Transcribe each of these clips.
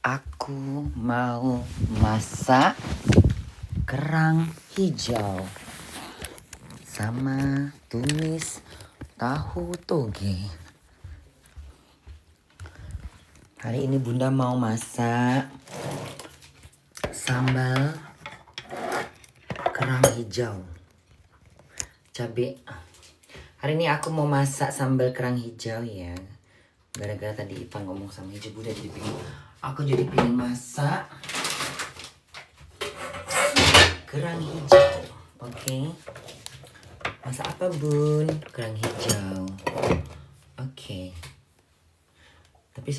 Aku mau masak kerang hijau sama tumis tahu toge. Hari ini Bunda mau masak sambal kerang hijau cabai. Hari ini aku mau masak sambal kerang hijau ya. Gara-gara tadi Ipan ngomong sama Ibu Bunda jadi pengen masak kerang hijau. Oke. Masak apa Bun? Kerang hijau. Oke. Tapi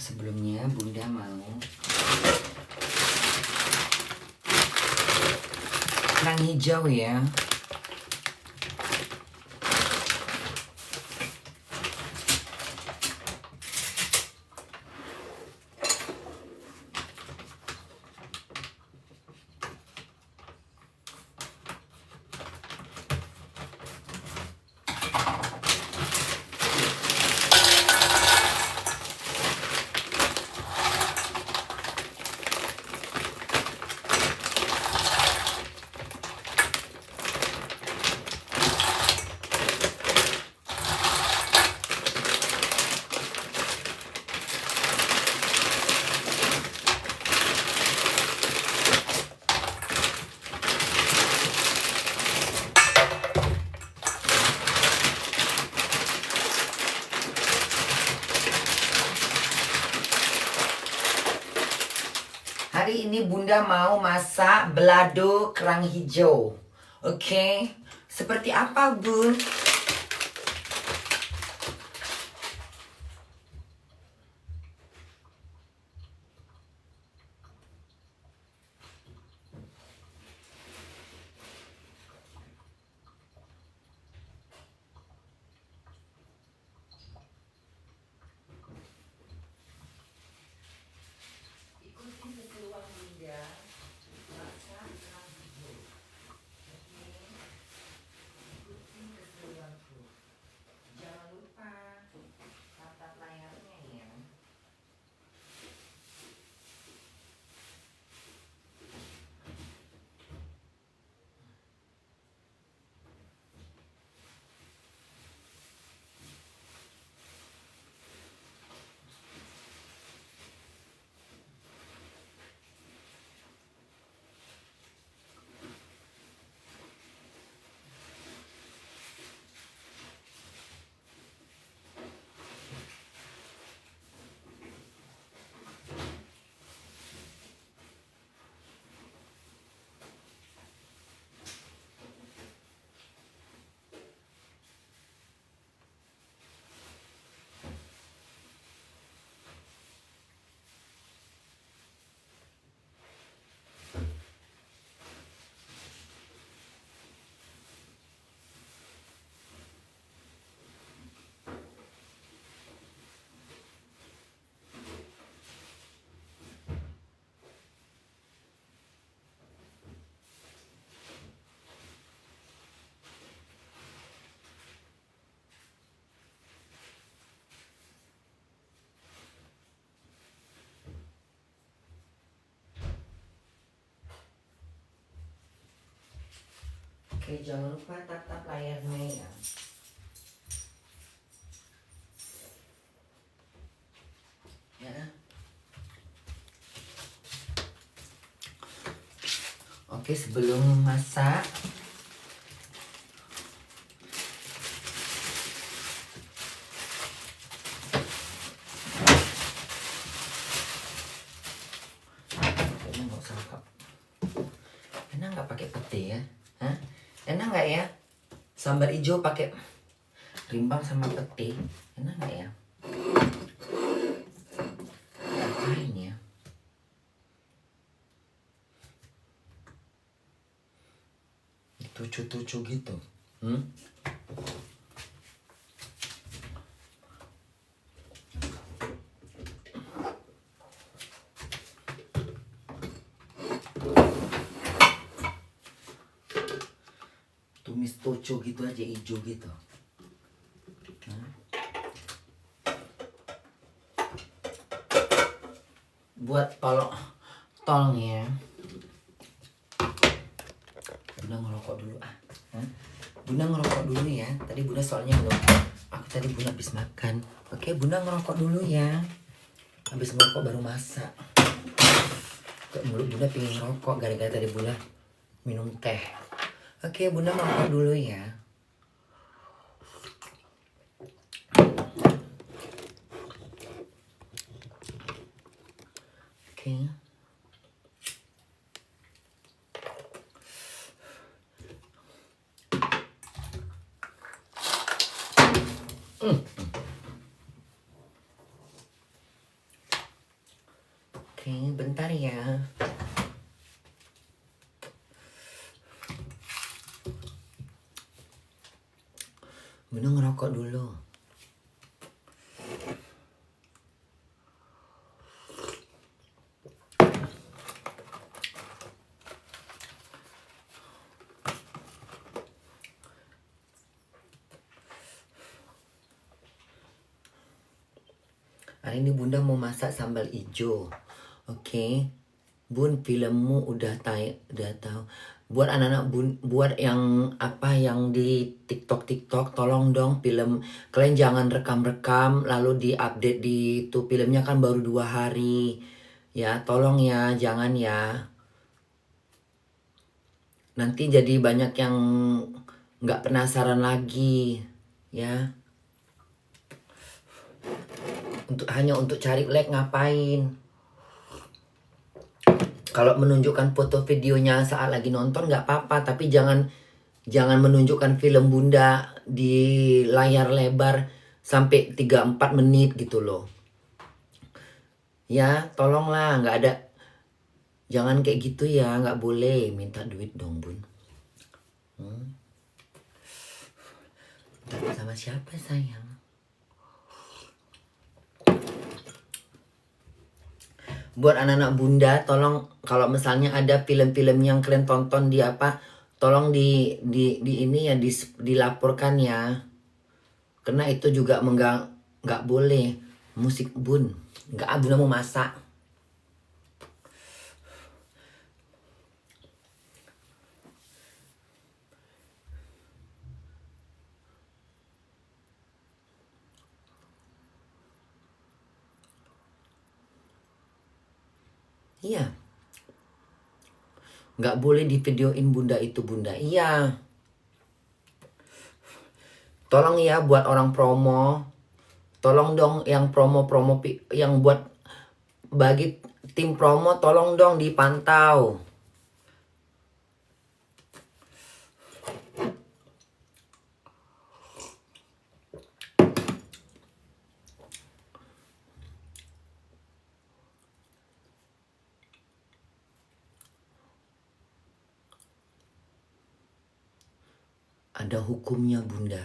sebelumnya Bunda mau kerang hijau ya. Hari ini Bunda mau masak belado kerang hijau. Oke. Seperti apa Bun? Oke, jangan lupa tatap layarnya ya. Ya. Oke, sebelum masak nggak usah enak nggak pakai pete ya? Hah? Enak nggak ya? Sambal hijau pakai rimbang sama pete, enak nggak ya? Apain ya? Tucu-tucu gitu. Tumis toco gitu aja, hijau gitu. buat tolong ya. Bunda ngerokok dulu Bunda ngerokok dulu ya. Tadi Bunda soalnya belum. Aku tadi Bunda habis makan. Oke, Bunda ngerokok dulu ya. Habis ngerokok baru masak. Kok mulut Bunda pengen ngerokok gara-gara tadi Bunda minum teh. Oke, Bunda ngerokok dulu ya. Oke. Oke, bentar ya. Bunda ngerokok dulu. Hari ini Bunda mau masak sambal hijau. Oke. Bun, filmmu udah tahu. Buat anak-anak buat yang yang di TikTok, tolong dong film kalian jangan rekam lalu diupdate di itu filmnya kan baru 2 hari. Ya, tolong ya, jangan ya. Nanti jadi banyak yang nggak penasaran lagi, ya. Hanya untuk cari like ngapain? Kalau menunjukkan foto videonya saat lagi nonton nggak apa-apa, tapi jangan menunjukkan film Bunda di layar lebar sampai 3-4 menit gitu loh. Ya, tolonglah, nggak ada. Jangan kayak gitu ya, nggak boleh minta duit dong, Bun. Tapi sama siapa sayang? Buat anak-anak Bunda, tolong kalau misalnya ada film-film yang kalian tonton di tolong di ini ya dilaporkan ya. Karena itu juga nggak boleh musik Bun. Nggak, Bunda mau masak. Iya. Nggak boleh di videoin Bunda itu Bunda. Iya. Tolong ya buat orang promo. Tolong dong yang promo-promo yang buat bagi tim promo tolong dong dipantau. Ada hukumnya Bunda.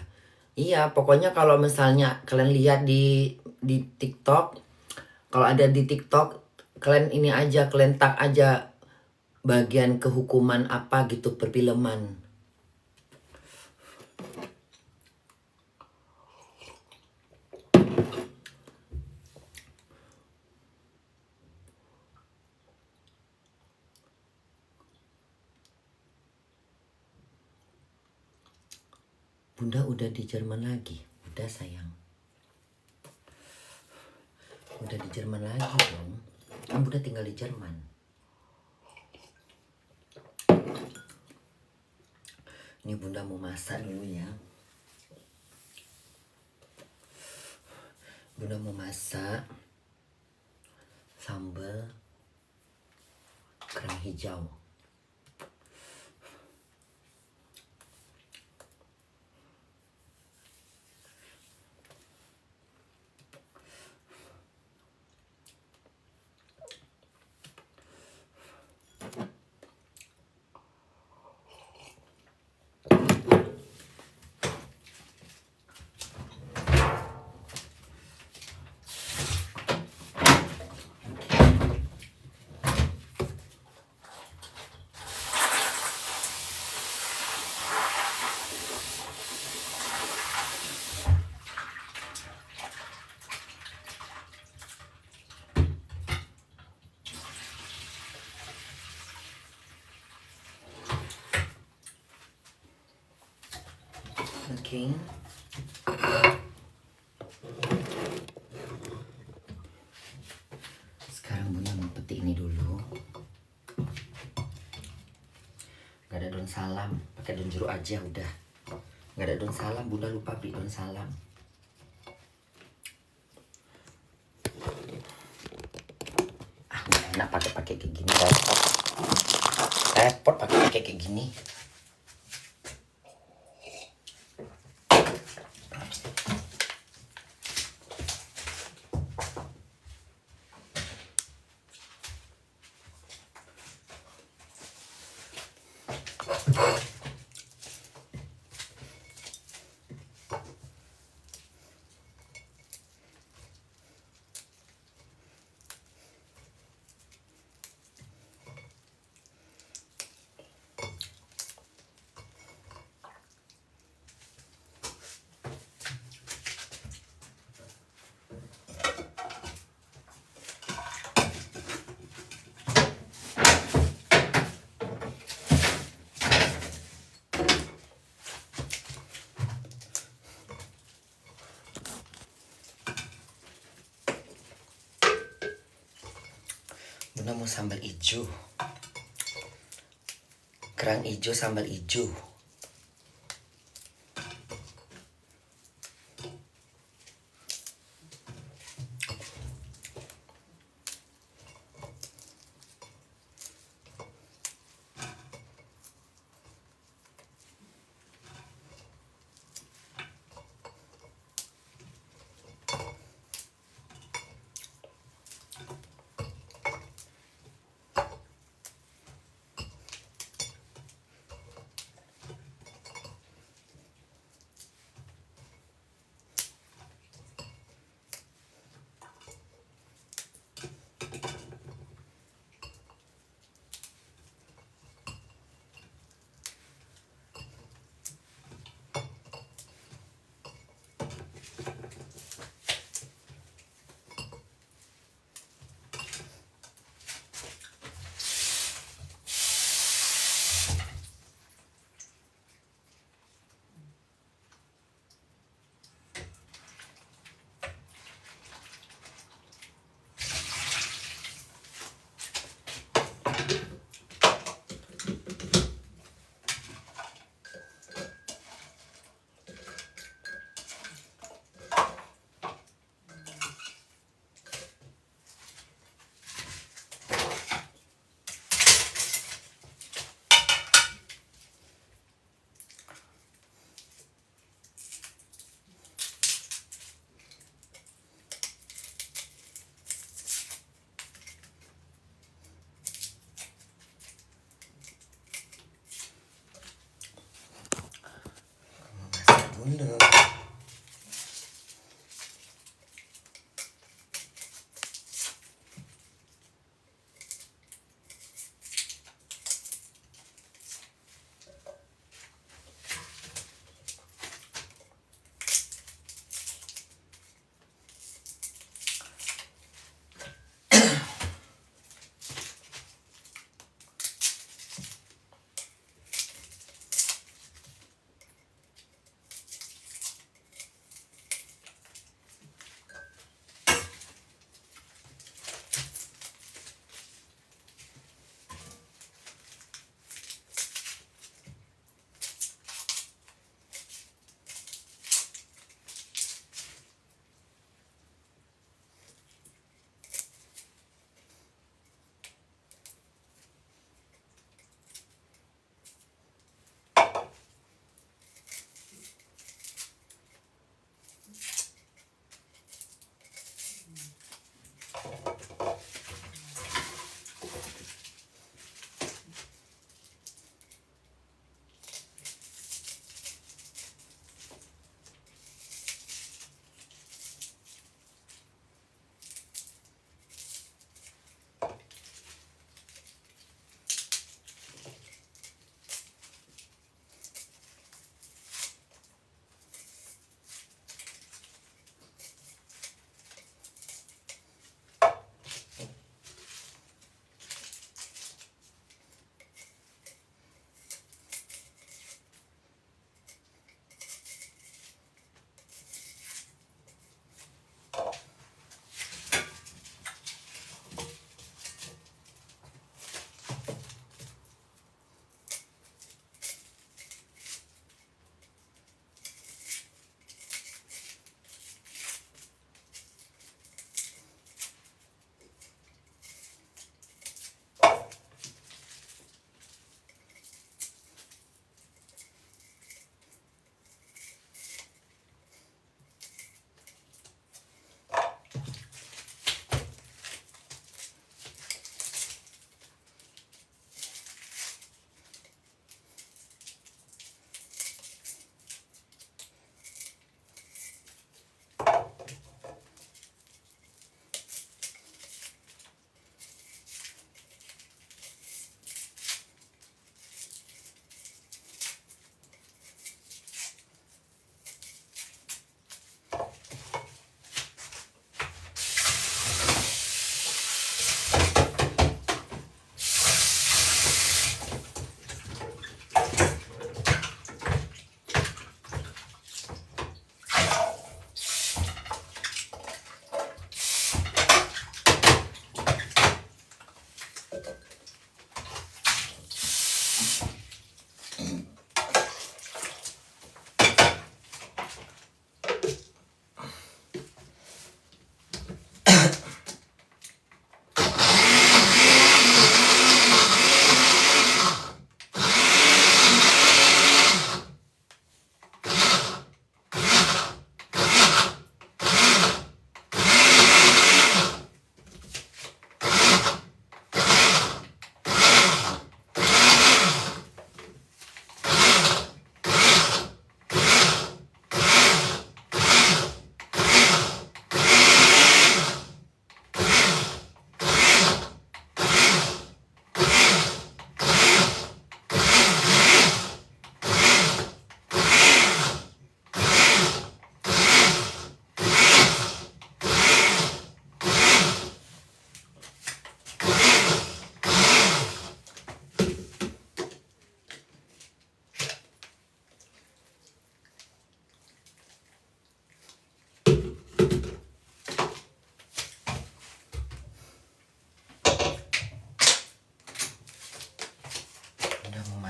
Iya, pokoknya kalau misalnya kalian lihat di TikTok, kalau ada di TikTok, kalian ini aja, kalian tag aja bagian kehukuman apa gitu perfilman. Bunda udah di Jerman lagi. Udah sayang. Udah di Jerman lagi dong. Kan Bunda tinggal di Jerman. Ini Bunda mau masak dulu ya. Bunda mau masak sambal kerang hijau. Oke. Sekarang Bunda mau petik ini dulu. Gak ada daun salam, pakai daun jeruk aja udah. Gak ada daun salam, Bunda lupa beli daun salam. Gak enak pakai kayak gini, repot pakai kayak gini. Bunda mau sambal hijau. Kerang hijau, sambal hijau.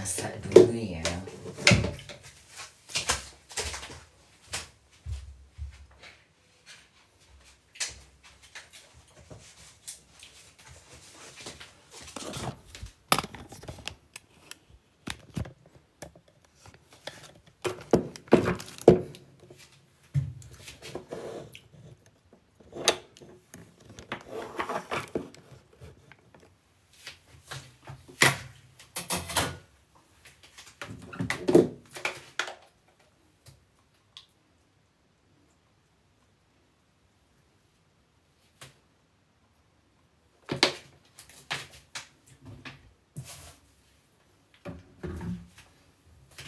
masak dulu ya.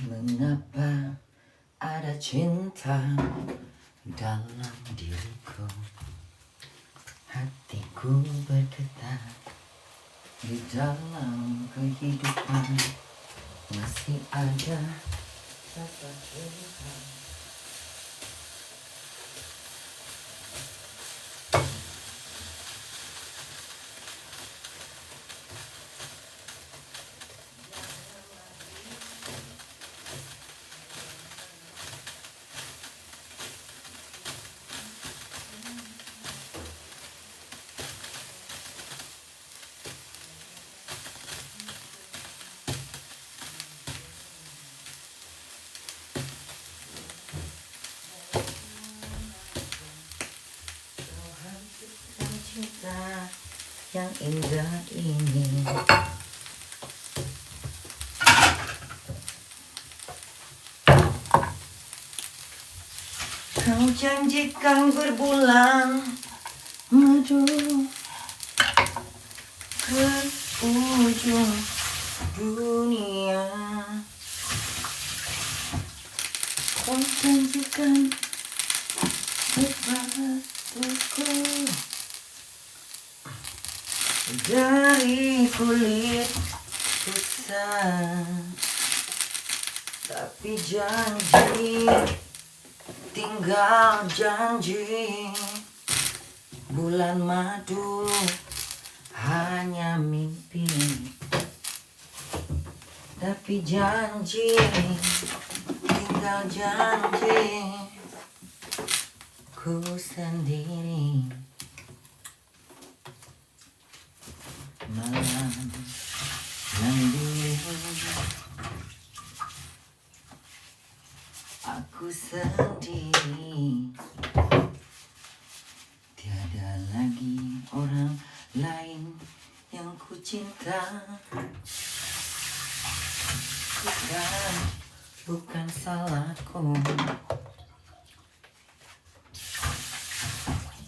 Mengapa ada cinta dalam diriku? Hatiku bergetar di dalam kehidupan. Masih ada rasa cinta. Cinta yang indah ini, kau janjikan berbulan madu ke ujung dunia. Kau janjikan sepatuku dari kulit busa, tapi janji tinggal janji. Bulan madu hanya mimpi, tapi janji tinggal janji. Ku sendiri malam yang dulu aku sendiri, tiada lagi orang lain yang ku cinta. Bukan salahku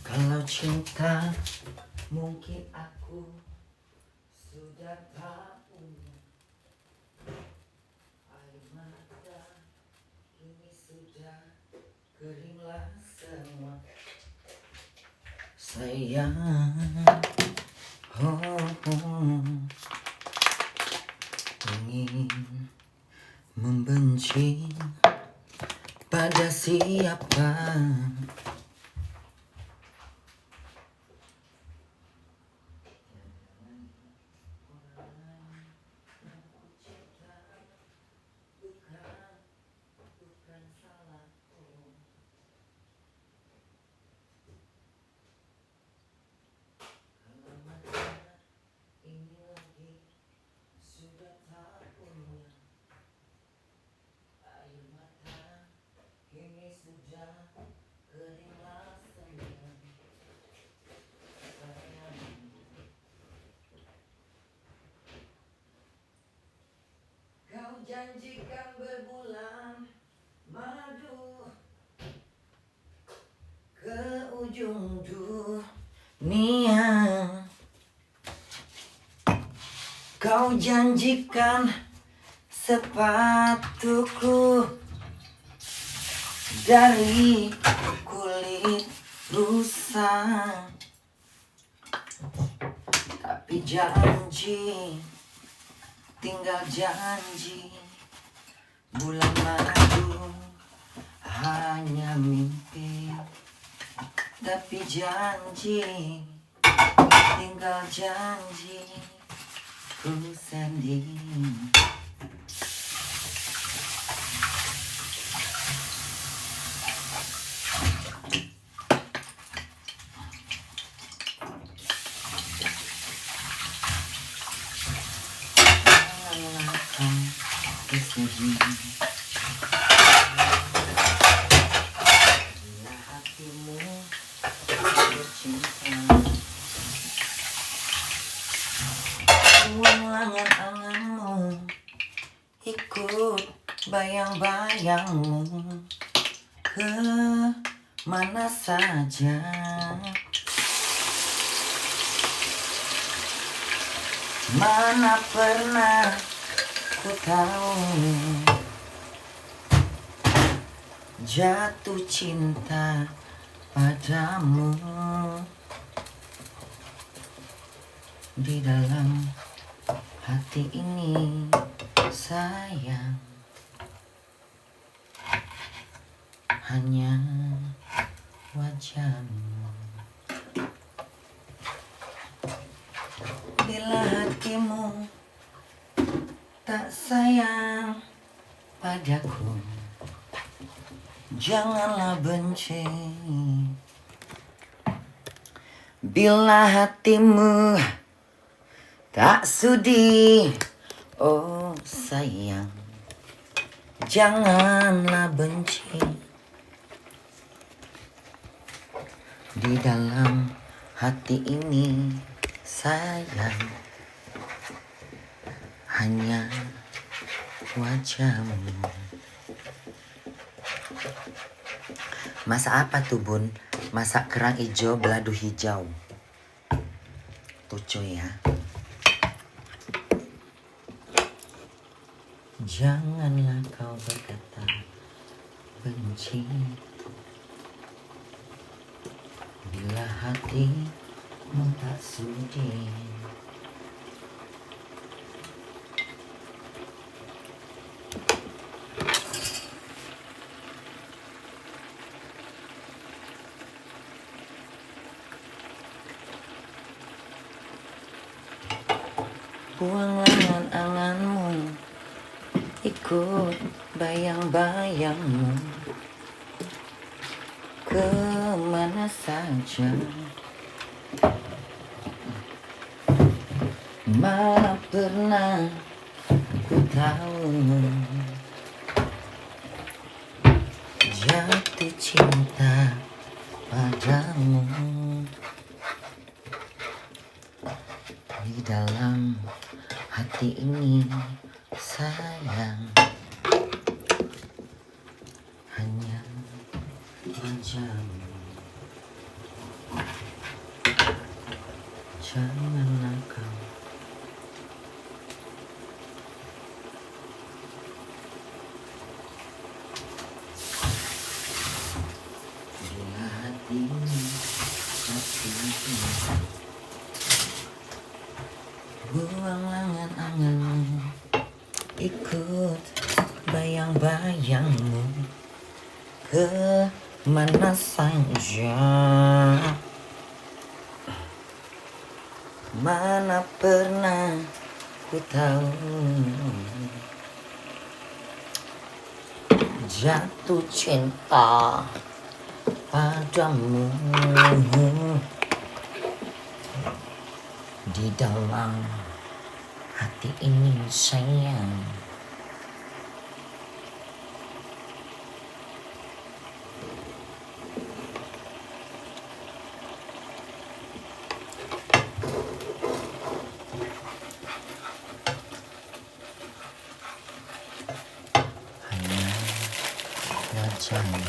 kalau cinta, mungkin aku sudah tak punya air mata, kini sudah keringlah semua. Sayang, ingin membenci pada siapa? Kau janjikan berbulan madu ke ujung dunia. Kau janjikan sepatuku dari kulit rusa, tapi janji tinggal janji. Bulan madu hanya mimpi, tapi janji tinggal janji. Ku sendiri Bila hatimu bercinta, buang angan-anganmu, ikut bayang-bayangmu ke mana saja. Mana pernah ku tahu jatuh cinta padamu. Di dalam hati ini sayang, hanya wajahmu. Bila hatimu tak sayang padaku, janganlah benci. Bila hatimu tak sudi, oh sayang, janganlah benci. Di dalam hati ini sayang, hanya wajahmu. Masak apa tuh bun? Masak kerang hijau belado hijau. Tuh cuy ya. Janganlah kau berkata benci bila hatimu tak sudi. Buang angan-anganmu, ikut bayang-bayangmu ke mana saja. Mana pernah ku tahu jatuh cinta padamu. Di dalam hati ini sayang, hanya wajahmu. Janganlah kau bila hatimu buang angan-anganmu, ikut bayang-bayangmu ke mana saja. Mana pernah ku tahu jatuh cinta padamu. Di dalam hati ini sayang, hanya wajahmu.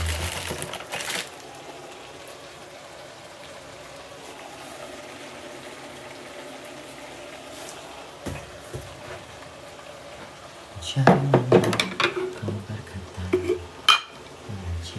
Jangan kau berkata benci.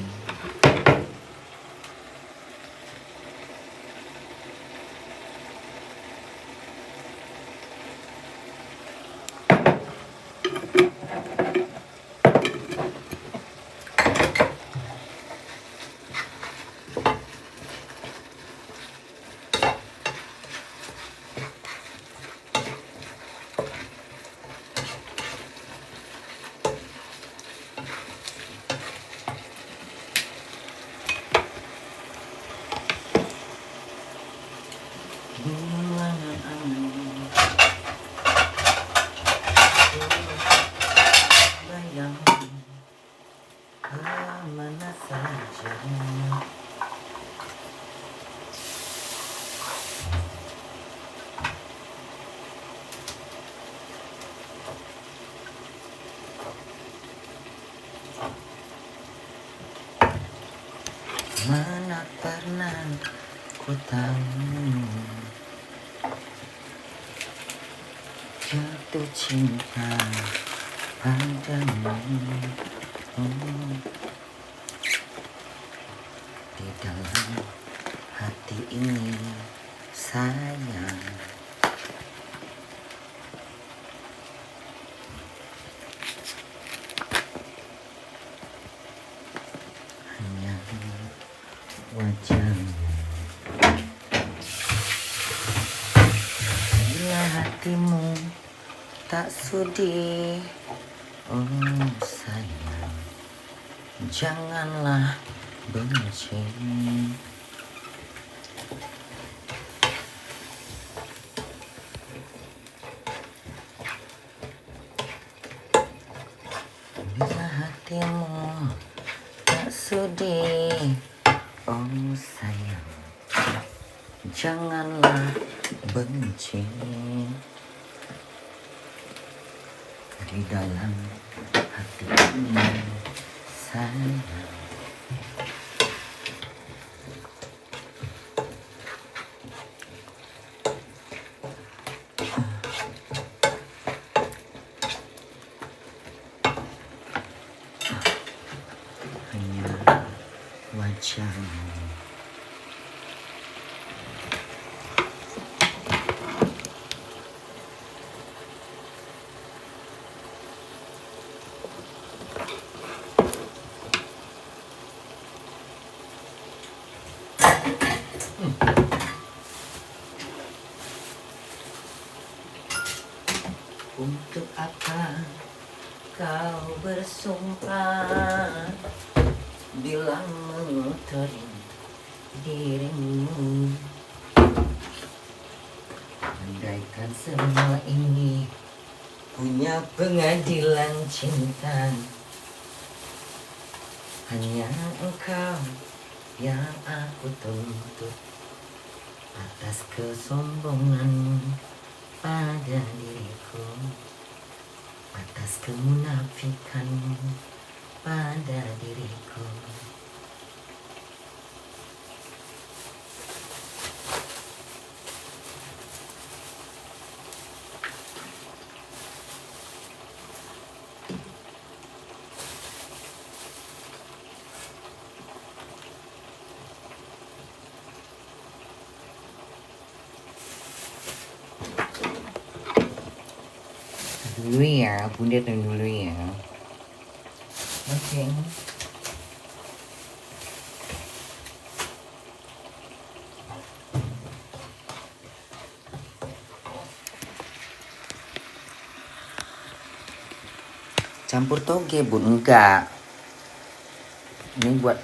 karena ku tahu jatuh cinta padamu. Di dalam hati ini sayang, hanya wajahmu. Bila hatimu tak sudi, oh sayang, janganlah benci. Bila hatimu tak sudi, oh sayang, janganlah benci. Di dalam hati ini sayang, hanya wajahmu. Untuk apa kau bersumpah bila mengotori dirimu? Andaikan semua ini punya pengadilan cinta, hanya engkau yang aku tuntut atas kesombonganmu pada diriku, atas kemunafikanmu pada diriku. Dulu ya, bunda dulu ya. Oke. Campur toge bun, enggak. Ini buat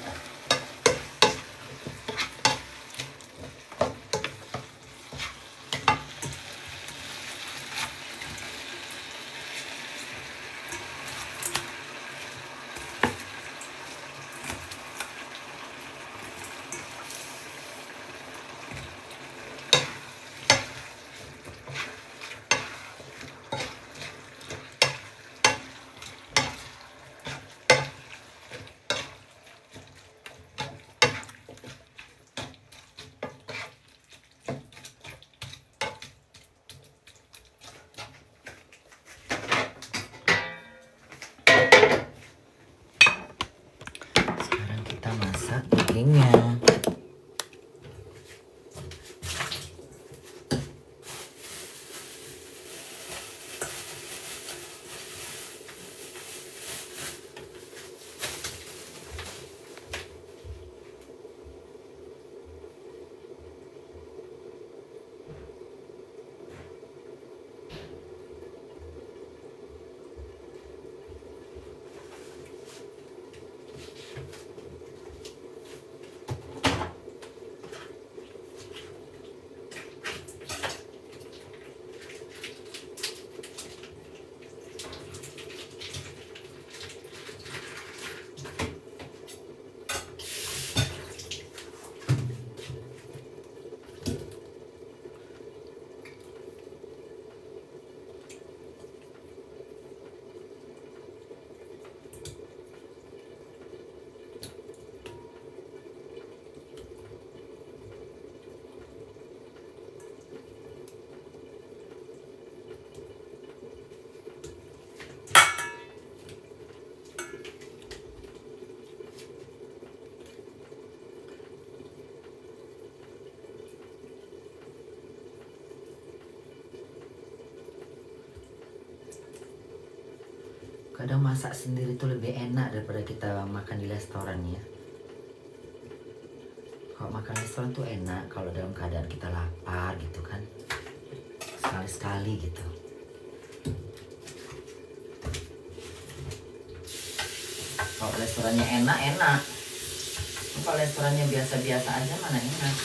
Kadang masak sendiri tuh lebih enak daripada kita makan di restoran ya. Kalau makan restoran tuh enak kalau dalam keadaan kita lapar gitu kan. Sekali-sekali gitu. Kalau restorannya enak. Kalau restorannya biasa-biasa aja mana enak.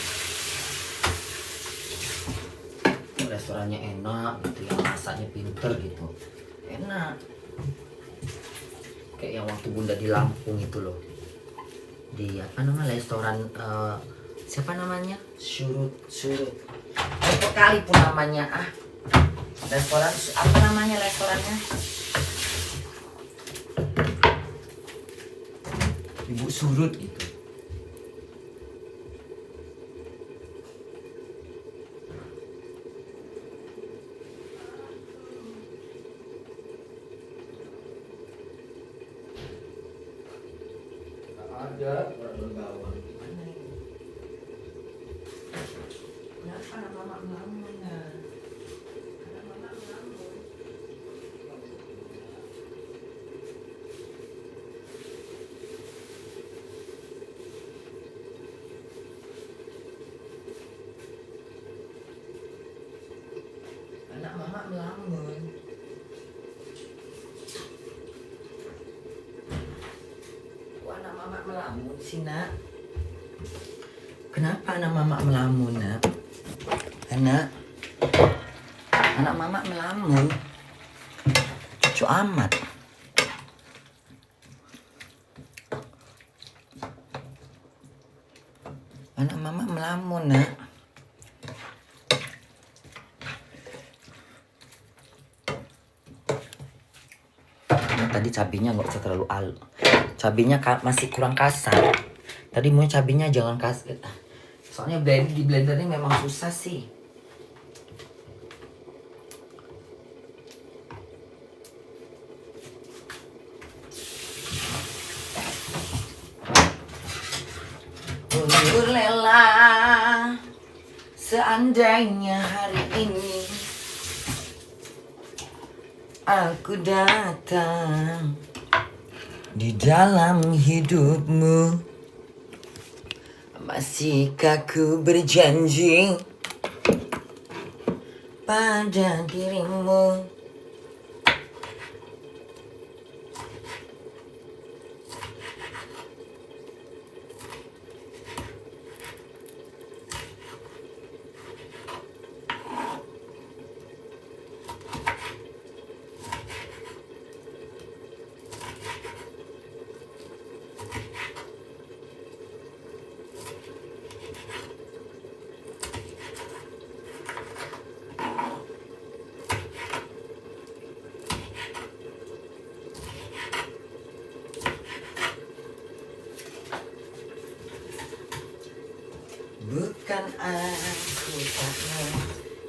Kalau restorannya enak gitu, yang masaknya pinter gitu, enak. Kayak yang waktu Bunda di Lampung itu loh, di apa namanya restoran siapa namanya, surut berapa kali pun namanya restoran apa namanya restorannya, Ibu Surut gitu. Ada orang berbawang gimana ini? Kenapa anak mama ngelamun ya? Anak mama ngelamun. Anak mama melamun. Anak mama melamun sih nak. Kenapa anak mama melamun nak? Anak mama melamun. Lucu amat. Anak mama melamun nak. Tadi cabenya nggak usah terlalu cabenya masih kurang kasar. Tadi mau cabenya jangan kasar. Soalnya di blender ini memang susah sih. Undur lela, seandainya hari ini aku datang di dalam hidupmu, masihkah ku berjanji pada dirimu? Bukan aku tak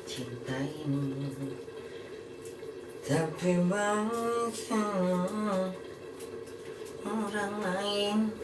mencintaimu, tapi banyak orang lain.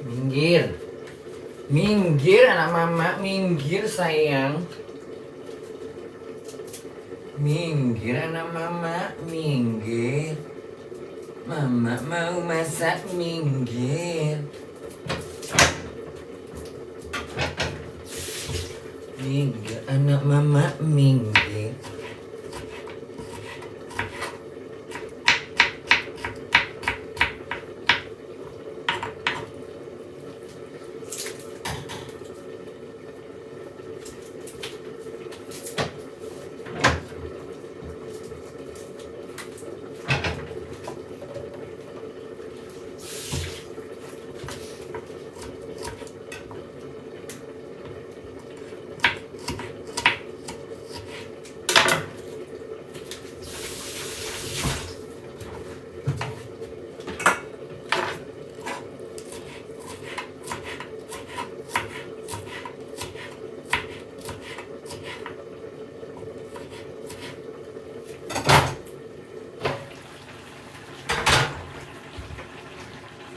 Minggir. Minggir anak mama, minggir sayang. Minggir anak mama, minggir. Mama mau masak, minggir. Minggir anak mama, minggir.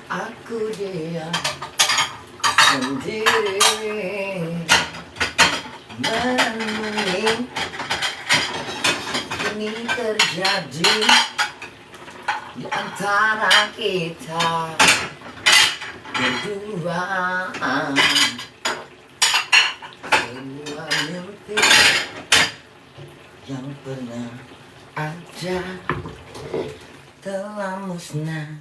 Aku diam sendiri merenungi ini terjadi di antara kita berdua. Semua mimpi yang pernah ada telah musnah.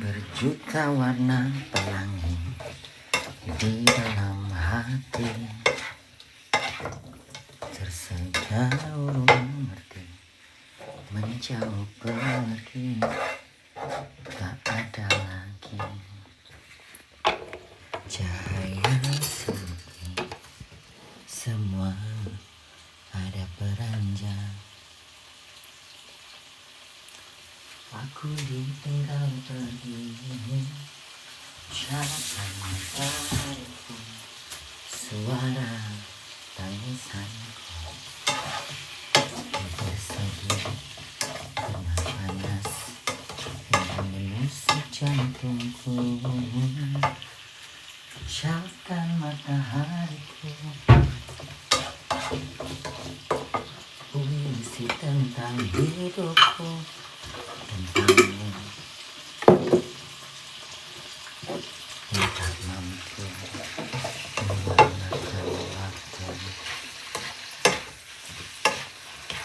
Berjuta warna pelangi di dalam hati, tersedia urung mengerti, menjauh pergi, tak ada lagi cahaya seni, semua ada peranjang. Aku ditinggal pergi, Siapkan matahariku, suara tangisanku bersegi karena panas yang menusuk jantungku. Siapkan matahariku, puisi tentang hidupku, tentangmu yang tak mampu mewarnakan waktu.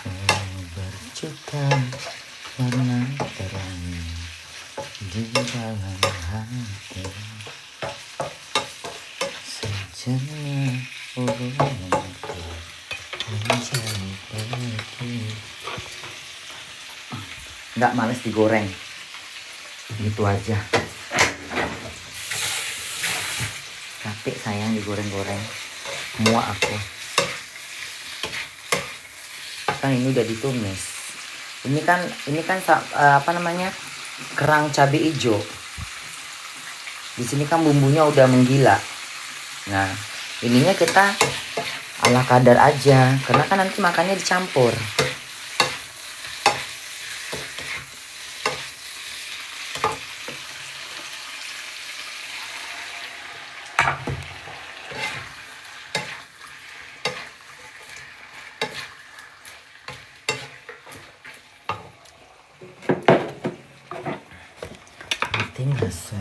Oh, berjuta warna terang di dalam hati, sejenak urungku menjadi pergi. Nggak males digoreng, gitu aja. Capek sayang digoreng-goreng, muak aku. Kan ini udah ditumis. Ini kan apa namanya, kerang cabai hijau. Di sini kan bumbunya udah menggila. Nah, ininya kita ala kadar aja, karena kan nanti makannya dicampur. Penting rasa.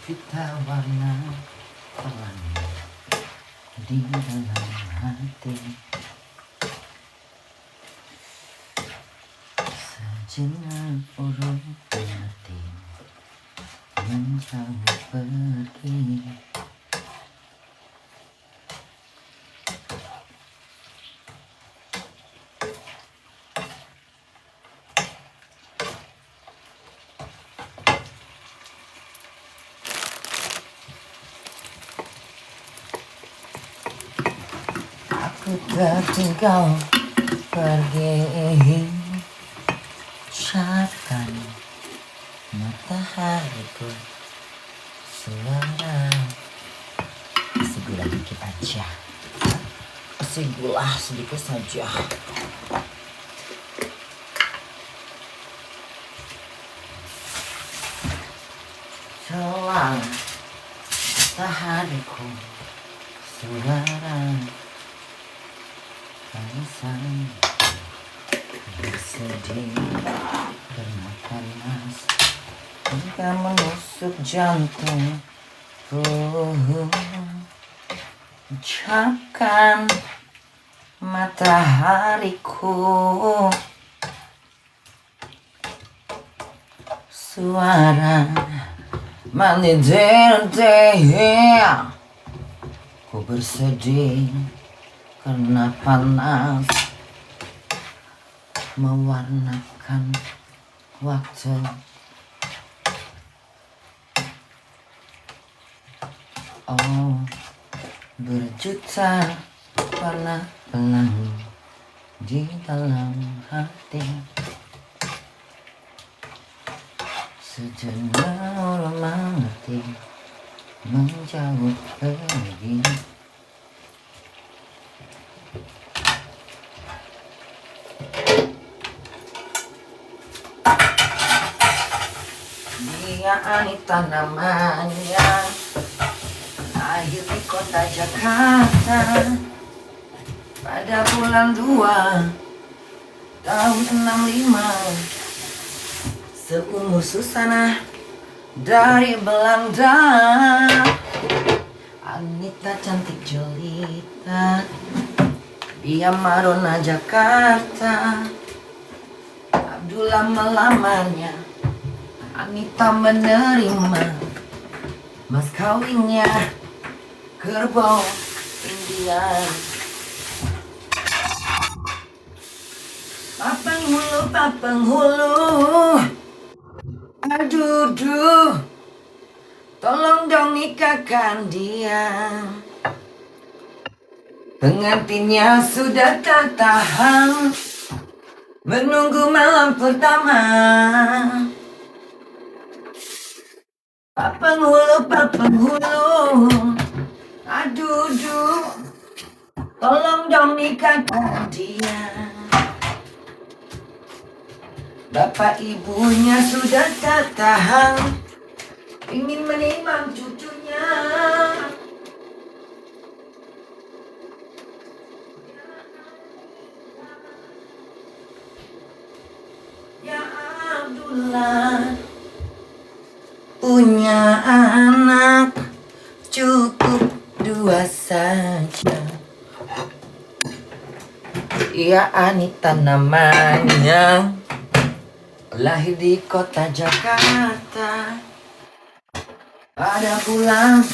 Kita warna pelangi di dalam hati, sejenak urung hati menjauh pergi. Aku tertinggal pergi, siapkan matahariku, suara. Kasih gula dikit aja, kasih gula sedikit saja. Celah matahariku, suara tangisan bersedih karena panas hingga menusuk jantung. Ucapkan matahariku, suara menidih. Ku bersedih karena panas mewarnakan waktu. Oh, berjuta warna pelangi di dalam hati, sejenak mengerti menjauh pergi. Dia Anita namanya, lahir di kota Jakarta pada bulan 2 tahun 65. Seumur Susana dari Belanda. Anita cantik jelita, dia Madonna Jakarta. Abdullah melamarnya, Anita menerima mas kawinnya, kerbau India. Papang hulu, Aduh, tolong dong nikahkan dia. Pengantinnya sudah tak tahan menunggu malam pertama. Pak penghulu, aduh, tolong dong nikahkan dia. Bapak ibunya sudah tak tahan, ingin menimang cucunya. Ya Abdullah, punya anak cukup 2 saja. Ya Anita namanya, lahir di kota Jakarta pada bulan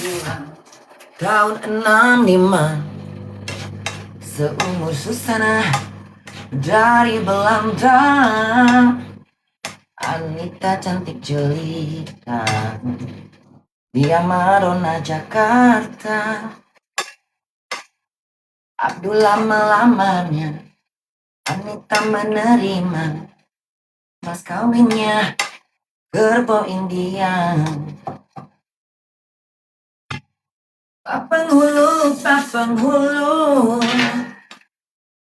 tahun 65. Seumur Susana dari Belanda, Anita cantik jelita, dia Marona Jakarta. Abdullah melamarnya, Anita menerima mas kawinnya kerbau India. Pak penghulu,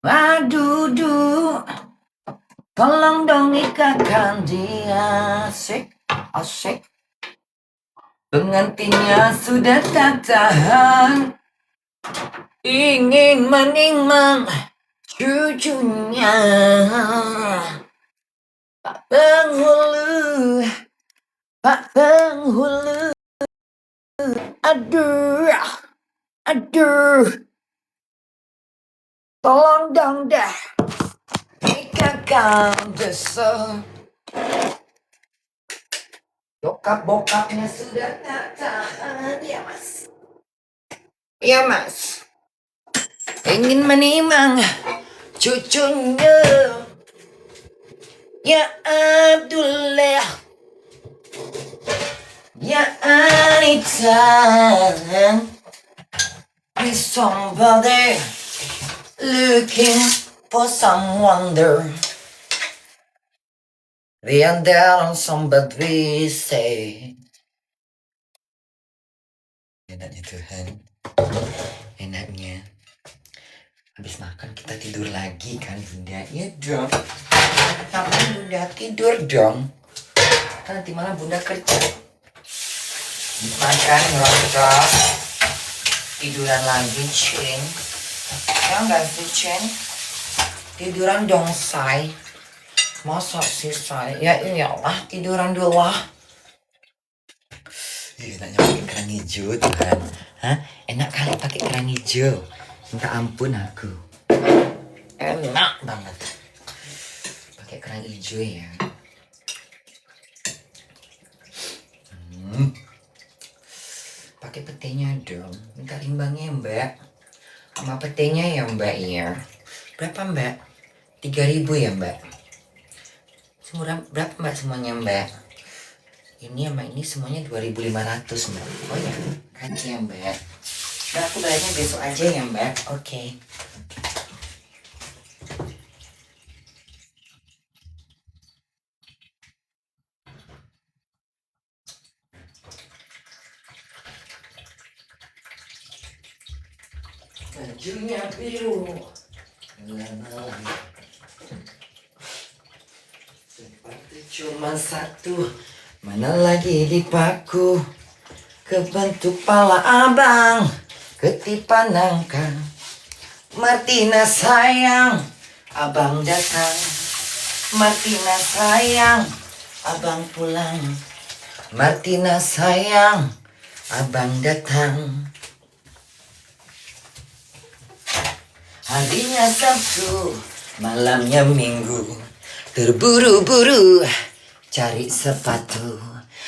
aduh, tolong dong nikahkan dia. Asik. Pengantinnya sudah tak tahan, ingin menimang cucunya. Pak penghulu, aduh, tolong dong dah nikahkan desa. Bokapnya sudah tak tahan, ya mas, ingin menimang cucunya. Ya Abdullah, ya Anita, is somebody looking for some wonder. And there somebody say, enaknya Tuhan, enaknya. Habis makan kita tidur lagi kan Bunda? Ya dong. Kapan Bunda tidur dong? Kan nanti malam Bunda kerja. Makan ngerokok, tiduran lagi Cing. Ya enggak sih Cing? Tiduran dong say. Masa sih say? Ya iyalah tiduran dulu lah. Enaknya pakai kerang hijau Tuhan. Hah? Enak kali pakai kerang hijau. Minta ampun aku. Enak banget. Pakai kerang hijau ya. Pakai petenya dong. Minta imbangnya Mbak. Sama petenya ya Mbak ya. Berapa Mbak? 3.000 ya Mbak. Semurah berapa Mbak semuanya Mbak? Ini sama ini semuanya 2.500 Mbak. Oh ya, kasih ya Mbak. Nah, aku bayarnya besok aja ya Mbak. Oke. Bajunya biru. Sepatu cuma satu, mana lagi dipaku. Kebentuk pala abang, ketipan nangka. Martina sayang, abang datang. Martina sayang, abang pulang. Martina sayang, abang datang. Harinya Sabtu, malamnya Minggu. Terburu-buru cari sepatu.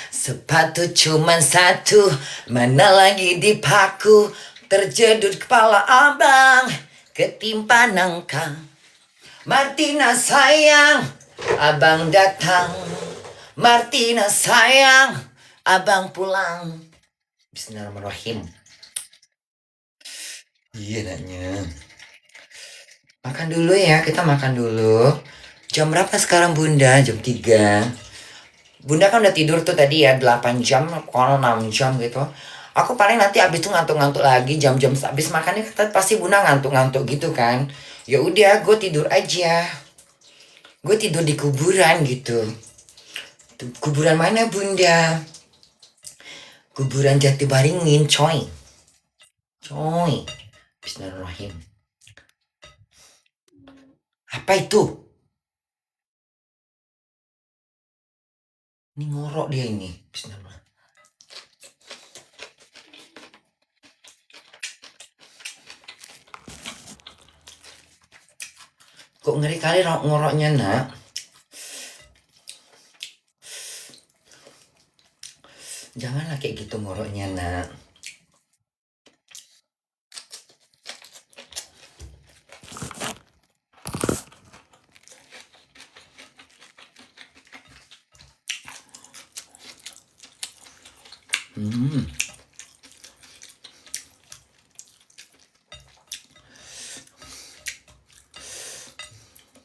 Sepatu cuman satu, mana lagi dipaku. Terjedut kepala abang, ketimpa nangka. Martina sayang, abang datang. Martina sayang, abang pulang. Bismillahirrahmanirrahim. Iya nanya. Makan dulu ya, kita makan dulu. Jam berapa sekarang Bunda? Jam 3. Bunda kan udah tidur tuh tadi ya 8 jam, kalau 6 jam gitu. Aku paling nanti abis itu ngantuk-ngantuk lagi jam-jam abis makannya pasti Bunda ngantuk-ngantuk gitu kan. Ya udah, gue tidur aja. Gue tidur di kuburan gitu. Tuh, kuburan mana Bunda? Kuburan Jatibaringin, coy. Coy. Bismillahirrahmanirrahim. Apa itu? Ini ngorok dia ini. Bismillahirrahmanirrahim. Kok ngeri kali ngoroknya nak? Janganlah kayak gitu ngoroknya nak.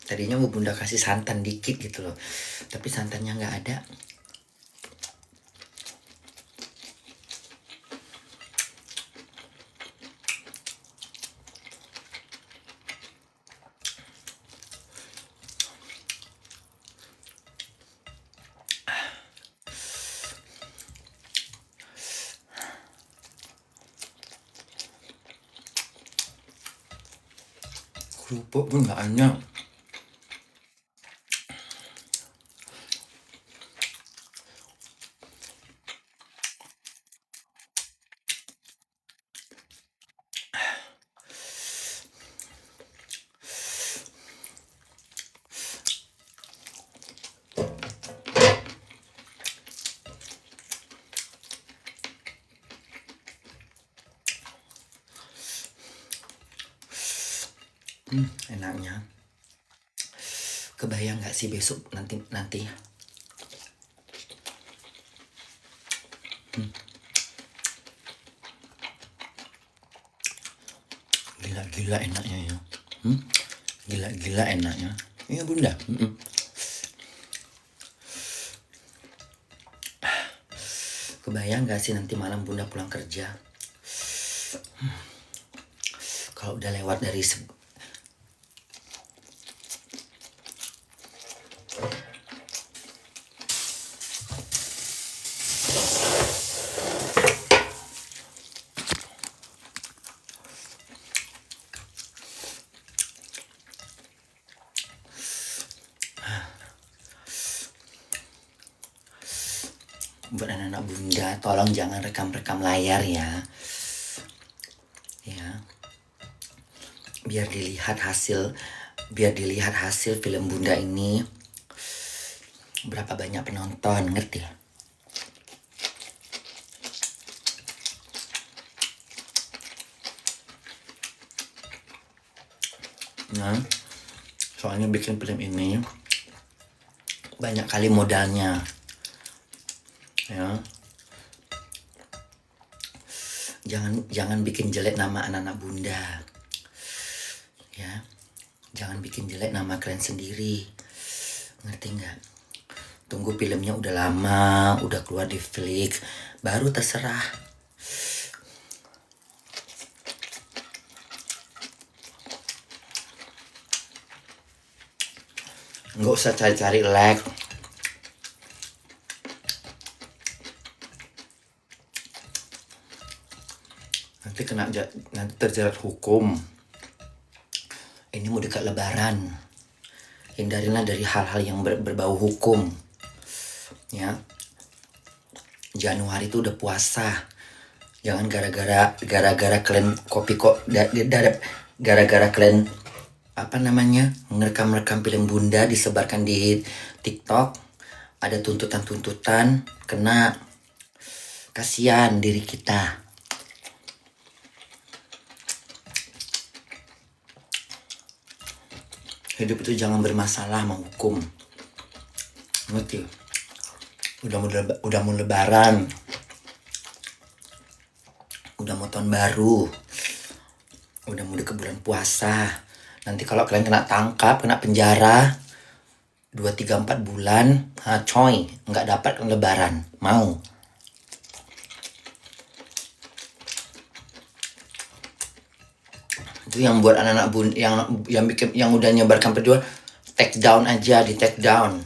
Tadinya mau Bunda kasih santan dikit gitu loh. Tapi santannya nggak ada. Kerupuk pun nggak ada. Enaknya. Kebayang nggak sih besok nanti? Gila-gila enaknya ya. Gila-gila enaknya. Iya Bunda. Kebayang gak sih nanti malam Bunda pulang kerja? Kalau udah lewat dari buat anak-anak Bunda, tolong jangan rekam-rekam layar ya. Ya. Biar dilihat hasil film Bunda ini berapa banyak penonton, ngerti? Nah, soalnya bikin film ini banyak kali modalnya. Ya. Jangan bikin jelek nama anak-anak Bunda. Ya. Jangan bikin jelek nama kalian sendiri. Ngerti nggak? Tunggu filmnya udah lama, udah keluar di Flix, baru terserah. Nggak usah cari-cari like. Nanti terjerat hukum. Ini mau dekat Lebaran, hindarilah dari hal-hal yang berbau hukum. Ya, Januari itu udah puasa. Jangan gara-gara kalian gara-gara kalian ngerekam film Bunda disebarkan di TikTok, ada tuntutan kena. Kasihan diri kita. Hidup itu jangan bermasalah sama hukum. Ngerti? Udah mau lebaran. Udah mau tahun baru. Udah mau ke bulan puasa. Nanti kalau kalian kena tangkap, kena penjara 2, 3, 4 bulan, coy, nggak dapat lebaran. Mau? Itu yang buat anak-anak yang bikin, yang udah nyebarkan video, take down aja, di take down.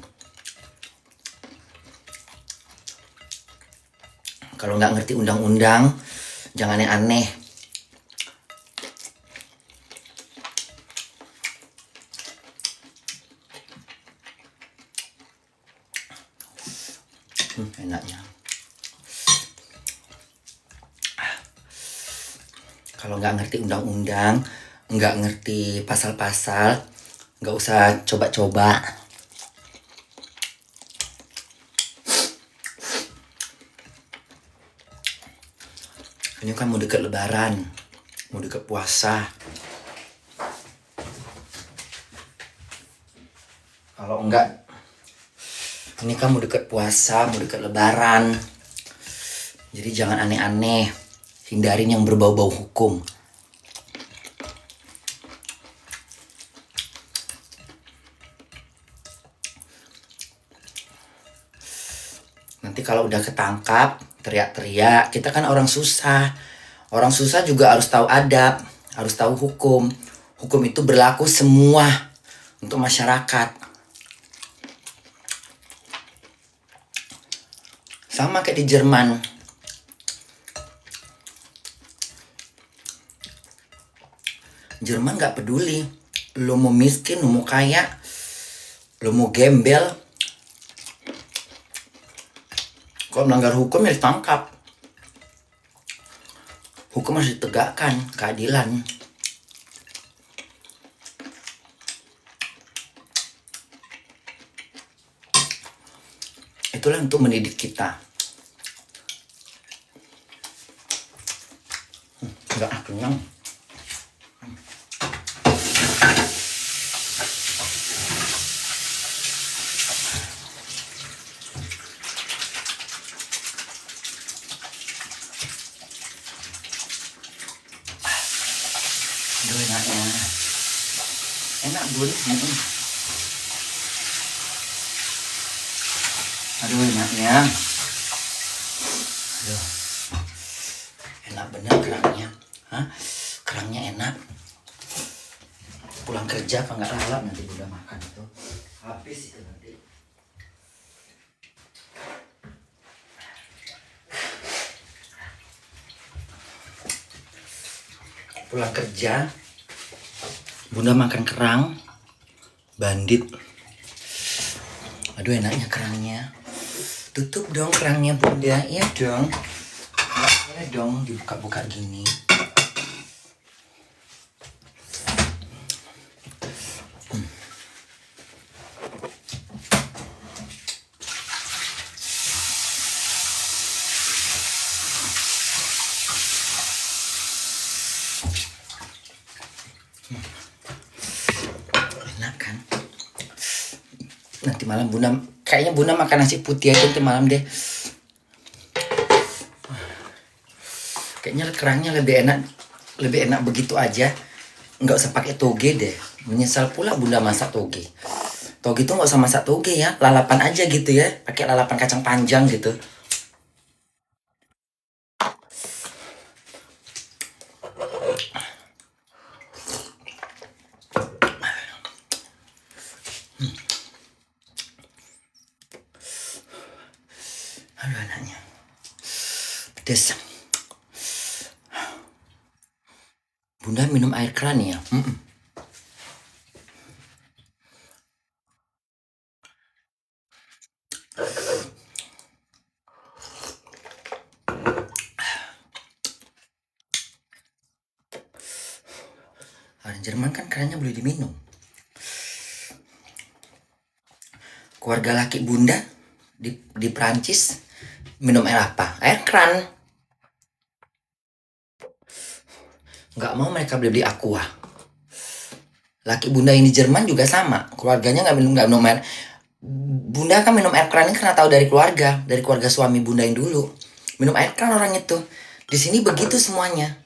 Kalau nggak ngerti undang-undang, jangan yang aneh. Enaknya. Kalau nggak ngerti undang-undang, nggak ngerti pasal-pasal, nggak usah coba-coba. Ini kan mau deket lebaran, mau deket puasa. Kalau enggak, ini kan mau deket puasa, mau deket lebaran. Jadi jangan aneh-aneh, hindarin yang berbau-bau hukum. Nanti kalau udah ketangkap, teriak-teriak, kita kan orang susah. Orang susah juga harus tahu adab, harus tahu hukum. Hukum itu berlaku semua untuk masyarakat. Sama kayak di Jerman. Jerman gak peduli. Lo mau miskin, lo mau kaya, lo mau gembel. Kalau melanggar hukum ya ditangkap. Hukum harus ditegakkan, keadilan. Itulah untuk mendidik kita. Enggak kenyang. Aduh enaknya. Enak bun. Aduh enaknya. Aduh. Enak bener kerangnya. Kerangnya enak. Pulang kerja apa nggak lalap nanti udah makan itu. Habis itu nanti. Pulang kerja, Bunda makan kerang, bandit. Aduh enaknya kerangnya. Tutup dong kerangnya Bunda, iya dong. Nggak boleh dong dibuka-buka gini. Enak kan? Nanti malam Bunda, kayaknya Bunda makan nasi putih aja nanti malam deh. Kayaknya kerangnya lebih enak begitu aja. Nggak usah pakai toge deh. Menyesal pula Bunda masak toge. Toge itu nggak usah masak toge ya, lalapan aja gitu ya. Pakai lalapan kacang panjang gitu. Aduh anaknya. Pedes. Bunda minum air keran ya? Orang Jerman kan kerannya boleh diminum. Keluarga laki Bunda di Prancis minum air apa? Air keran. Nggak mau mereka beli aqua. Laki Bunda ini Jerman juga sama. Keluarganya nggak minum air. Bunda kan minum air keran ini karena tahu dari keluarga suami Bunda yang dulu. Minum air keran orang itu. Di sini begitu semuanya.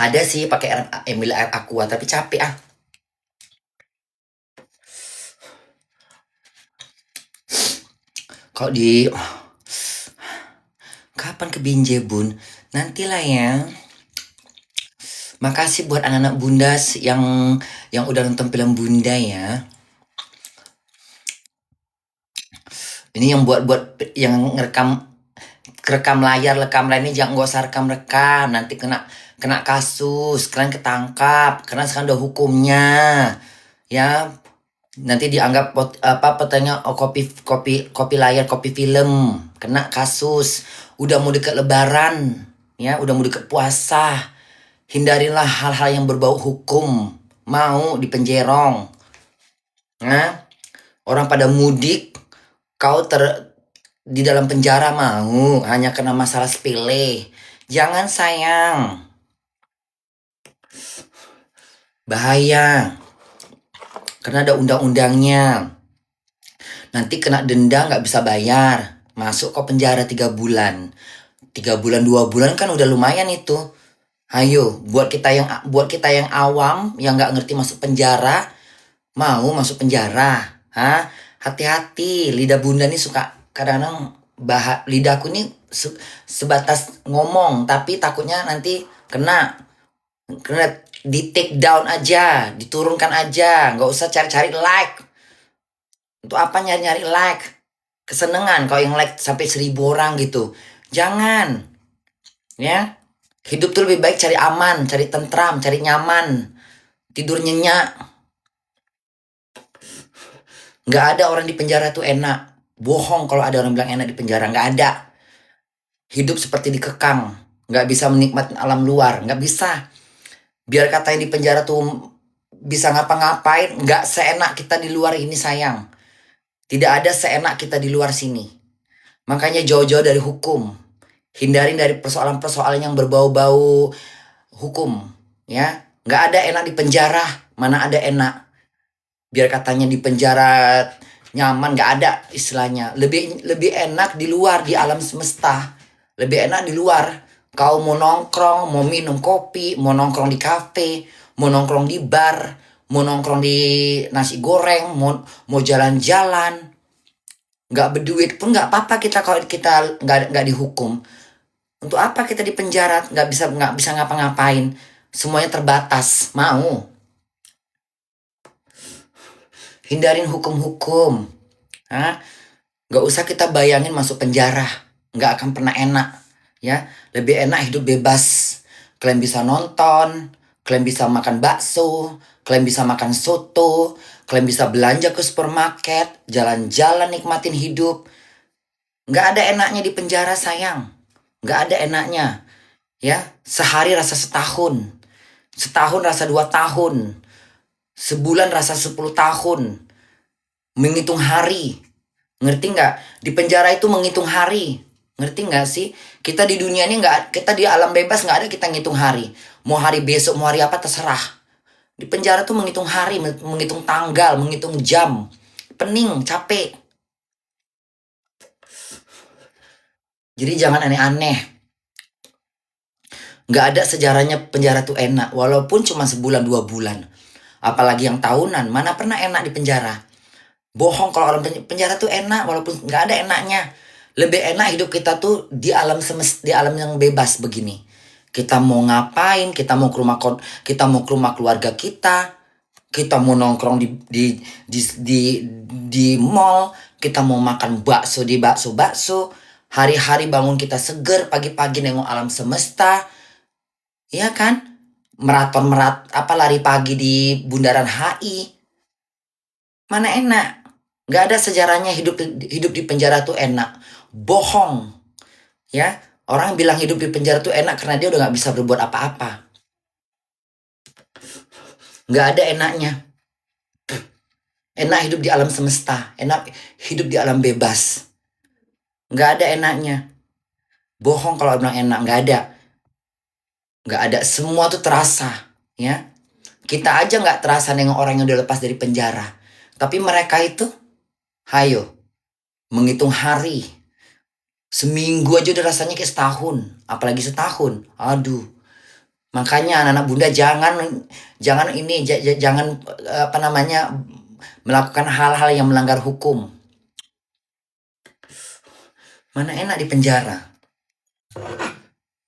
Ada sih pakai air ambil air aqua tapi capek ah. Kalau di kapan ke Binjai Bun? Nantilah ya. Makasih buat anak-anak Bunda yang udah nonton film Bunda ya. Ini yang buat yang rekam layar ini jangan gak usah rekam nanti kena kasus, kalian ketangkap karena sekarang udah hukumnya ya. Nanti dianggap petanya kopi layar, kopi film, kena kasus. Udah mau dekat lebaran ya, udah mau dekat puasa, hindarilah hal-hal yang berbau hukum. Mau dipenjerong nah, orang pada mudik, kau di dalam penjara mau hanya kena masalah sepele. Jangan sayang, bahaya karena ada undang-undangnya. Nanti kena denda nggak bisa bayar, masuk kok penjara 3 bulan. 3 bulan 2 bulan kan udah lumayan itu. Ayo buat kita yang awam yang nggak ngerti masuk penjara, mau masuk penjara, hati-hati. Lidah Bunda nih suka kadang-kadang lidahku nih sebatas ngomong tapi takutnya nanti kena di take down aja, diturunkan aja, nggak usah cari-cari like. Untuk apa nyari-nyari like? Kesenengan kalau yang like sampai 1.000 orang gitu. Jangan. Ya. Hidup tuh lebih baik cari aman, cari tentram, cari nyaman. Tidur nyenyak. Nggak ada orang di penjara tuh enak. Bohong kalau ada orang bilang enak di penjara. Nggak ada. Hidup seperti dikekang. Nggak bisa menikmati alam luar. Nggak bisa. Biar katanya di penjara tuh bisa ngapa-ngapain. Nggak seenak kita di luar ini sayang. Tidak ada seenak kita di luar sini. Makanya jauh-jauh dari hukum. Hindarin dari persoalan-persoalan yang berbau-bau hukum. Ya, nggak ada enak di penjara. Mana ada enak. Biar katanya di penjara nyaman, nggak ada istilahnya. Lebih enak di luar, di alam semesta. Lebih enak di luar. Kau mau nongkrong, mau minum kopi, mau nongkrong di kafe, mau nongkrong di bar, mau nongkrong di nasi goreng, mau jalan-jalan, nggak berduit pun nggak apa-apa kita kalau kita nggak dihukum. Untuk apa kita di penjara nggak bisa ngapa-ngapain, semuanya terbatas. Mau hindarin hukum-hukum, nggak usah kita bayangin masuk penjara, nggak akan pernah enak ya. Lebih enak hidup bebas. Kalian bisa nonton, kalian bisa makan bakso, kalian bisa makan soto, kalian bisa belanja ke supermarket, jalan-jalan nikmatin hidup. Nggak ada enaknya di penjara sayang. Nggak ada enaknya. Ya, sehari rasa setahun. Setahun rasa 2 tahun. Sebulan rasa 10 tahun. Menghitung hari. Ngerti nggak? Di penjara itu menghitung hari. Ngerti nggak sih? Kita di dunia ini kita di alam bebas nggak ada kita ngitung hari. Mau hari besok, mau hari apa terserah. Di penjara tuh menghitung hari, menghitung tanggal, menghitung jam. Pening, capek. Jadi jangan aneh-aneh. Nggak ada sejarahnya penjara tuh enak. Walaupun cuma sebulan 2 bulan. Apalagi yang tahunan. Mana pernah enak di penjara. Bohong kalau orang penjara tuh enak. Walaupun nggak ada enaknya. Lebih enak hidup kita tuh di alam di alam yang bebas begini. Kita mau ngapain, kita mau ke rumah keluarga kita mau nongkrong di mall, kita mau makan bakso di bakso. Hari-hari bangun kita seger, pagi-pagi nengok alam semesta. Iya kan? Lari pagi di Bundaran HI. Mana enak? Nggak ada sejarahnya hidup di penjara tuh enak. Bohong. Ya, orang bilang hidup di penjara tuh enak karena dia udah nggak bisa berbuat apa-apa. Nggak ada enaknya. Enak hidup di alam semesta. Enak hidup di alam bebas. Nggak ada enaknya. Bohong kalau bilang enak. Nggak ada. Nggak ada. Semua tuh terasa. Ya. Kita aja nggak terasa nengok orang yang udah lepas dari penjara. Tapi mereka itu, hayo, menghitung hari. Seminggu aja udah rasanya kayak setahun. Apalagi setahun. Aduh. Makanya anak-anak bunda jangan apa namanya, melakukan hal-hal yang melanggar hukum. Mana enak di penjara.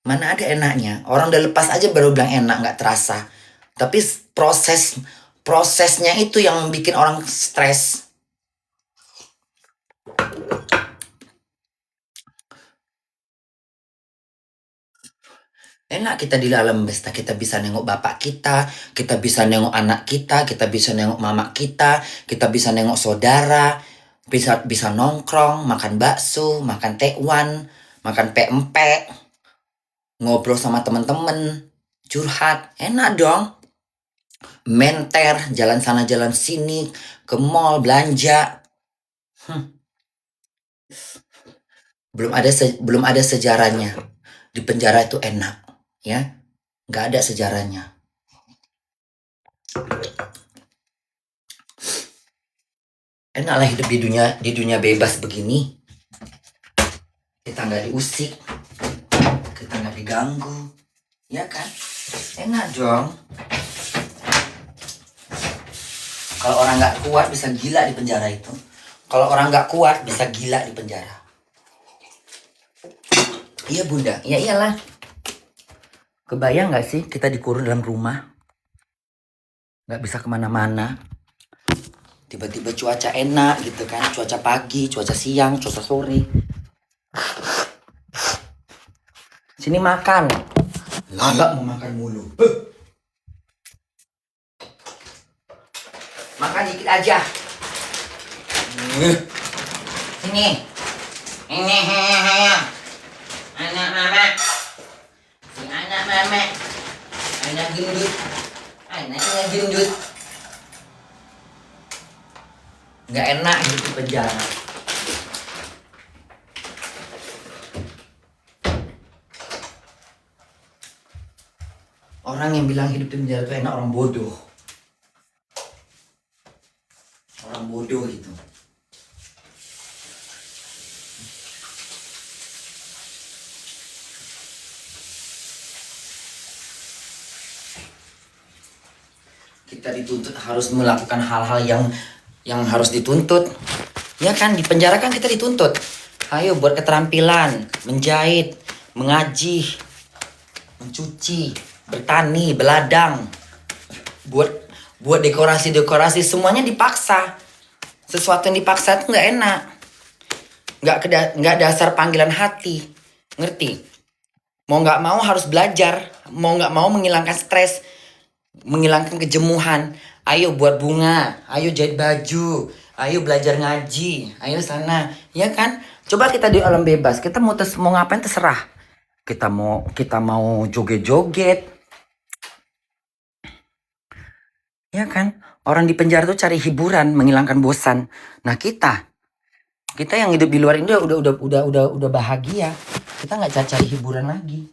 Mana ada enaknya. Orang udah lepas aja baru bilang enak, nggak terasa. Tapi prosesnya itu yang bikin orang stres. Enak kita di dalam pesta, kita bisa nengok bapak kita bisa nengok anak kita bisa nengok mama kita bisa nengok saudara, bisa nongkrong, makan bakso, makan tekwan, makan pempek, ngobrol sama temen-temen, curhat, enak dong. Menter, jalan sana jalan sini, ke mall, belanja. Belum ada sejarahnya. Di penjara itu enak, ya. Nggak ada sejarahnya. Enaklah hidup di dunia bebas begini. Kita nggak diusik, kita nggak diganggu, ya kan? Enak dong. Kalau orang nggak kuat bisa gila di penjara itu. Kalau orang nggak kuat bisa gila di penjara. Iya bunda, iya iyalah. Kebayang nggak sih kita dikurung dalam rumah, nggak bisa kemana-mana. Tiba-tiba cuaca enak gitu kan, cuaca pagi, cuaca siang, cuaca sore. Sini makan. Lala mau makan mulu. Makan dikit aja. Sini. Ini anak mama. Si anak mama. Anak gendut. Anaknya gendut. Nggak enak hidup di penjara. Orang yang bilang hidup di penjara itu enak orang bodoh. Orang bodoh itu. Kita dituntut harus melakukan hal-hal yang harus dituntut. Ya kan, di penjara kan kita dituntut. Ayo buat keterampilan, menjahit, mengaji, mencuci, bertani, beladang. Buat dekorasi-dekorasi, semuanya dipaksa. Sesuatu yang dipaksa itu nggak enak. Nggak dasar panggilan hati. Ngerti? Mau nggak mau harus belajar. Mau nggak mau menghilangkan stres. Menghilangkan kejemuhan. Ayo buat bunga. Ayo jahit baju. Ayo belajar ngaji. Ayo sana. Ya kan? Coba kita di alam bebas. Kita mau ngapain terserah. Kita mau joget-joget. Ya kan? Orang di penjara tuh cari hiburan, menghilangkan bosan. Nah, kita yang hidup di luar ini udah bahagia. Kita nggak cari hiburan lagi.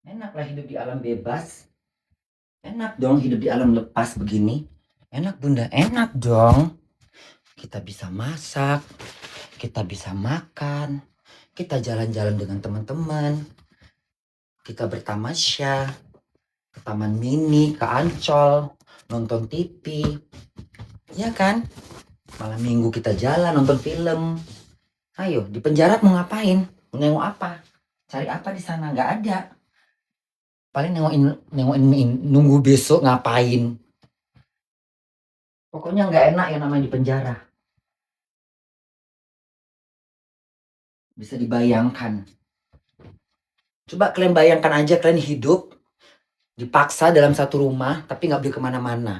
Enaklah hidup di alam bebas. Enak dong hidup di alam lepas begini. Enak bunda, enak dong. Kita bisa masak, kita bisa makan, kita jalan-jalan dengan teman-teman, kita bertamasya, ke Taman Mini, ke Ancol, nonton TV, ya kan? Malam minggu kita jalan nonton film. Ayo, di penjara mau ngapain? Nengok apa? Cari apa di sana? Nggak ada. Paling nengokin nunggu besok ngapain. Pokoknya nggak enak yang namanya di penjara. Bisa dibayangkan. Coba kalian bayangkan aja kalian hidup dipaksa dalam satu rumah tapi nggak boleh kemana-mana.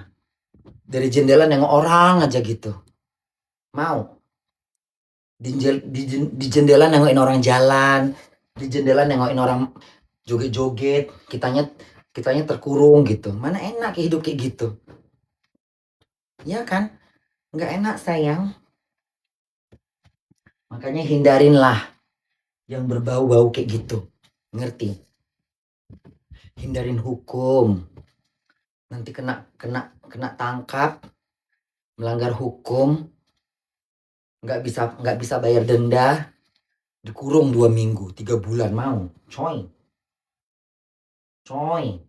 Dari jendela nengok orang aja gitu. Mau? Di jendela nengokin orang jalan, Di jendela nengokin orang joget-joget, kitanya terkurung gitu. Mana enak hidup kayak gitu. Ya kan? Nggak enak sayang. Makanya hindarinlah yang berbau-bau kayak gitu. Ngerti? Hindarin hukum. Nanti kena tangkap, melanggar hukum, nggak bisa bayar denda, dikurung 2 minggu, 3 bulan mau. Coy. Coy.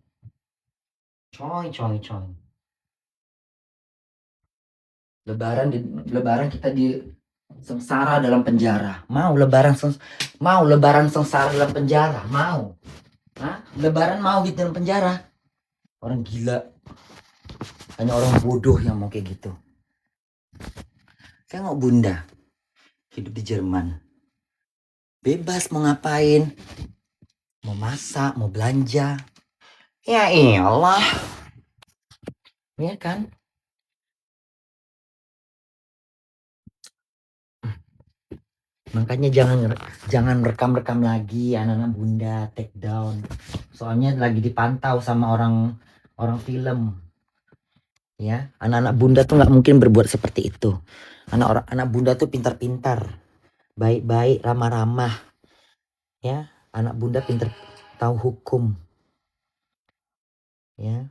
Coy, coy, coy. Lebaran kita di sengsara dalam penjara. Mau lebaran sengsara dalam penjara? Mau? Hah? Lebaran mau gitu dalam penjara? Orang gila. Hanya orang bodoh yang mau kayak gitu. Kayak nggak bunda. Hidup di Jerman. Bebas mau ngapain. Mau masak, mau belanja. Ya iyalah. Ya kan? Makanya jangan rekam-rekam lagi anak-anak bunda, take down. Soalnya lagi dipantau sama orang film. Ya, anak-anak bunda tuh nggak mungkin berbuat seperti itu. Anak bunda tuh pintar-pintar, baik-baik, ramah-ramah. Ya, anak bunda pintar tahu hukum. Ya.